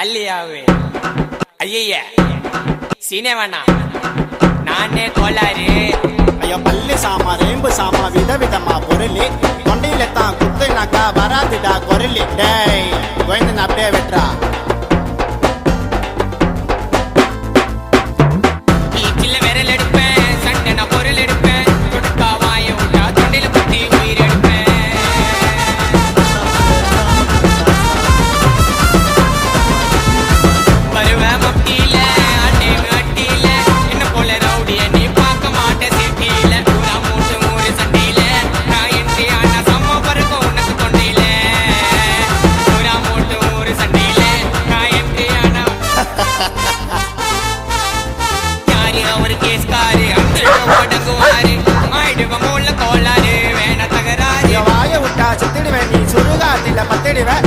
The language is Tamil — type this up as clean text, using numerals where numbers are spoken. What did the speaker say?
தள்ளியாவே ஐய சீனே வேணாம் நானே கோளாறு ஐயோ பல்லு சாமா ரேம்பு சாமா விதவிதமா பொருளி தொண்டையில தான் குத்துனாக்கா வராதுடா குரலி டேய் கோயந்தன் அப்படியே வெட்டுறா சில்ல விரல் எடுப்பேன் சண்டை நான் பொருள் எடுப்பேன் கொடுக்கா வாய விட்டா தொண்டையில குத்தி உயிர் எடுப்பேன் வருவேன் மப்டியில அட்டேவு அட்டியில என்ன போல ரவுடிய நீ பார்க்க மாட்ட சிட்டியில பூரா மூட்டு மூறு சண்டையில நான் என்று ஆனா சம்ம பறக்கும் உனக்கு தொண்டையில பூரா மூட்டு மூறு சண்டையில நான் என்று ஆனா யாரு அவரு கேஸ்காரு அங்கே ஓடங்குவாரு ஆயிடுவ மூல கோளாறு வேண தகராறு வாய விட்டா செத்துடுவேன் நீ சுடுகாட்டில பத்திடுவேன்